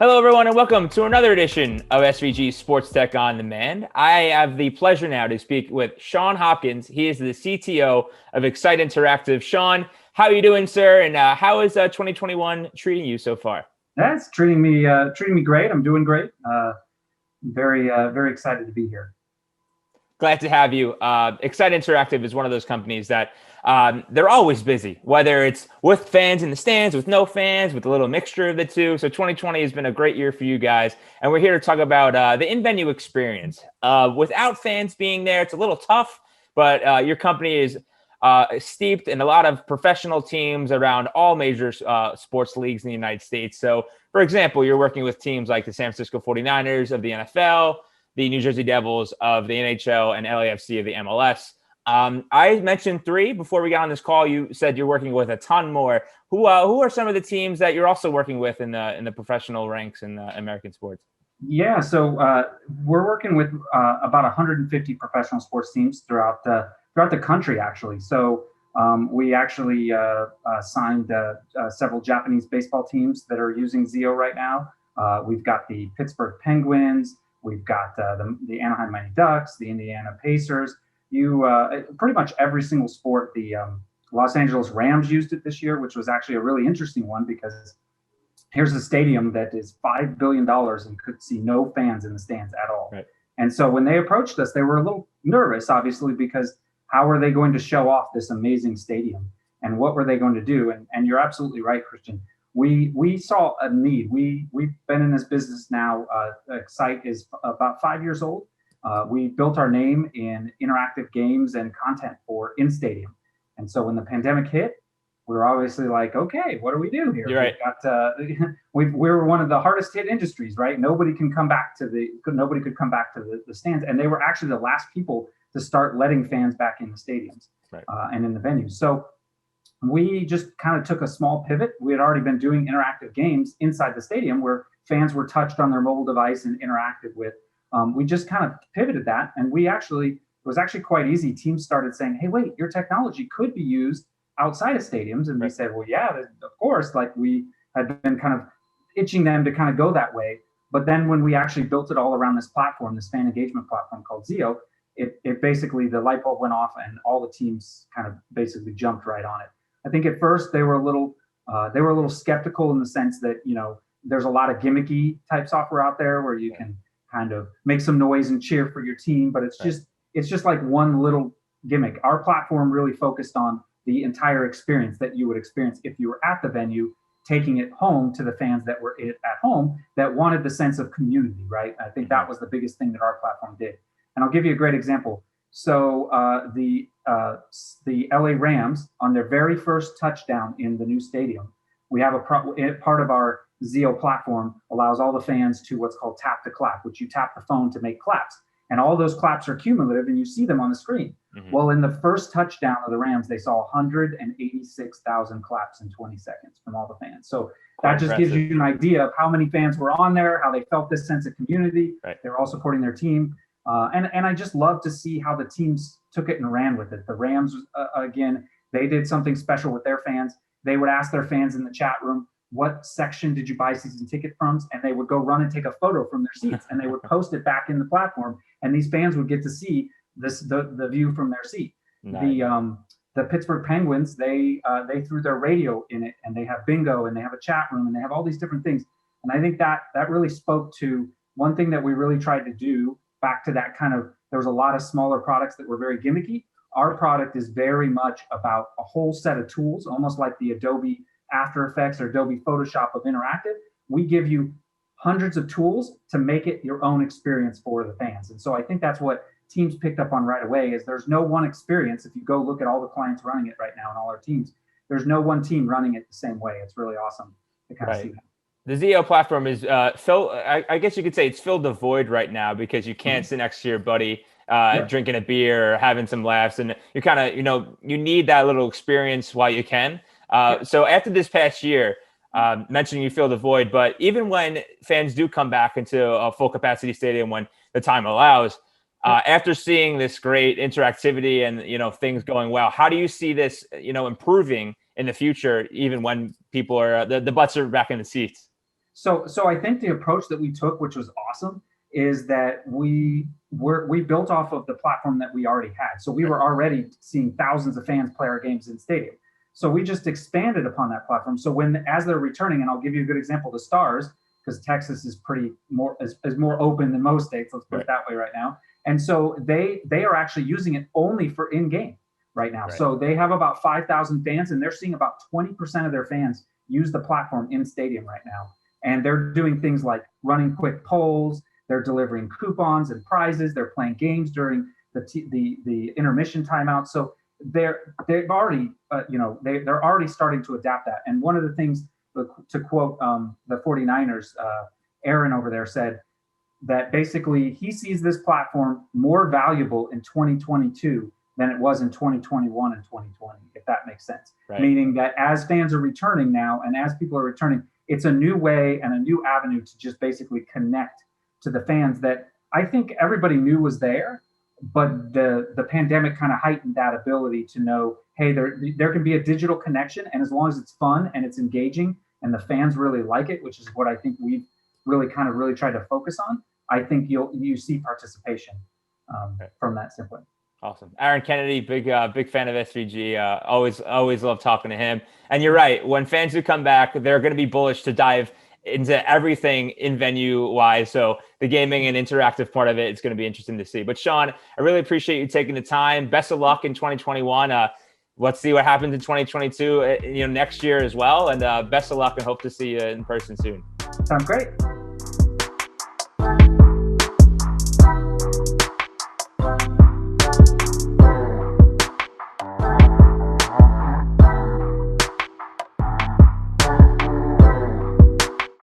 Hello, everyone, and welcome to another edition of SVG Sports Tech on Demand. I have the pleasure now to speak with Sean Hopkins. He is the CTO of Xcite Interactive. Sean, how are you doing, sir? And how is 2021 treating you so far? That's treating me great. I'm doing great. Very excited to be here. Glad to have you. Xcite Interactive is one of those companies that they're always busy, whether it's with fans in the stands, with no fans, with a little mixture of the two. So 2020 has been a great year for you guys. And we're here to talk about the in-venue experience. Without fans being there, it's a little tough, but your company is steeped in a lot of professional teams around all major sports leagues in the United States. So, for example, you're working with teams like the San Francisco 49ers of the NFL, the New Jersey Devils of the NHL, and LAFC of the MLS. I mentioned three before we got on this call. You said you're working with a ton more. Who are some of the teams that you're also working with in the professional ranks in American sports? Yeah, so we're working with about 150 professional sports teams throughout the country, actually. So we actually signed several Japanese baseball teams that are using XEO right now. We've got the Pittsburgh Penguins. We've got the Anaheim Mighty Ducks, the Indiana Pacers. Pretty much every single sport. The Los Angeles Rams used it this year, which was actually a really interesting one because here's a stadium that is $5 billion and could see no fans in the stands at all. Right. And so when they approached us, they were a little nervous, obviously, because how are they going to show off this amazing stadium? And what were they going to do? And you're absolutely right, Christian. We saw a need. We've been in this business now. Xcite is about 5 years old. We built our name in interactive games and content for in stadium. And so when the pandemic hit, we were obviously like, okay, what do we do here? You're right. We're one of the hardest hit industries, right? Nobody could come back to the stands, and they were actually the last people to start letting fans back in the stadiums, right. And in the venues. So we just kind of took a small pivot. We had already been doing interactive games inside the stadium where fans were touched on their mobile device and interacted with. We just kind of pivoted that, and it was actually quite easy. Teams started saying, hey, wait, your technology could be used outside of stadiums. And we said, well, yeah, of course. Like, we had been kind of itching them to kind of go that way. But then when we actually built it all around this platform, this fan engagement platform called XEO, it basically, the light bulb went off and all the teams kind of basically jumped right on it. I think at first they were a little skeptical in the sense that, there's a lot of gimmicky type software out there where you can kind of make some noise and cheer for your team, but it's just like one little gimmick. Our platform really focused on the entire experience that you would experience if you were at the venue, taking it home to the fans that were at home that wanted the sense of community, right? I think that was the biggest thing that our platform did. And I'll give you a great example. So the LA Rams, on their very first touchdown in the new stadium, we have part of our XEO platform allows all the fans to what's called tap to clap, which you tap the phone to make claps. And all those claps are cumulative and you see them on the screen. Mm-hmm. Well, in the first touchdown of the Rams, they saw 186,000 claps in 20 seconds from all the fans. So that just gives you an idea of how many fans were on there, how they felt this sense of community. Right. They're all supporting their team. And I just love to see how the teams took it and ran with it. The Rams, again, they did something special with their fans. They would ask their fans in the chat room, what section did you buy season ticket from? And they would go run and take a photo from their seats and they would post it back in the platform. And these fans would get to see the view from their seat. Nice. The Pittsburgh Penguins, they threw their radio in it, and they have bingo, and they have a chat room, and they have all these different things. And I think that really spoke to one thing that we really tried to do, back to that kind of, there was a lot of smaller products that were very gimmicky. Our product is very much about a whole set of tools, almost like the Adobe After Effects or Adobe Photoshop of interactive. We give you hundreds of tools to make it your own experience for the fans. And so I think that's what teams picked up on right away, is there's no one experience. If you go look at all the clients running it right now and all our teams, there's no one team running it the same way. It's really awesome to kind of see that. The XEO platform is I guess you could say it's filled the void right now because you can't sit next to your buddy drinking a beer or having some laughs, and you're kind of, you need that little experience while you can. So after this past year, mentioning you fill the void, but even when fans do come back into a full capacity stadium when the time allows, after seeing this great interactivity and, things going well, how do you see this, improving in the future, even when people are, the butts are back in the seats? So I think the approach that we took, which was awesome, is that we built off of the platform that we already had. So we were already seeing thousands of fans play our games in stadium. So we just expanded upon that platform. So as they're returning, and I'll give you a good example, the Stars, because Texas is more open than most states, let's put it that way right now. And so they are actually using it only for in-game right now. Right. So they have about 5,000 fans, and they're seeing about 20% of their fans use the platform in stadium right now. And they're doing things like running quick polls, they're delivering coupons and prizes, they're playing games during the intermission timeout. So they've already they're already starting to adapt that. And one of the things, to quote the 49ers, Aaron over there said that basically he sees this platform more valuable in 2022 than it was in 2021 and 2020, if that makes sense. Right. Meaning that as fans are returning now and as people are returning, it's a new way and a new avenue to just basically connect to the fans that I think everybody knew was there, but the pandemic kind of heightened that ability to know, hey, there can be a digital connection, and as long as it's fun and it's engaging and the fans really like it, which is what I think we've really tried to focus on, I think you see participation from that standpoint. Awesome. Aaron Kennedy, big fan of SVG. Always love talking to him. And you're right. When fans do come back, they're going to be bullish to dive into everything in venue wise. So the gaming and interactive part of it is going to be interesting to see. But Sean, I really appreciate you taking the time. Best of luck in 2021. Let's see what happens in 2022, next year as well. And best of luck, and hope to see you in person soon. Sounds great.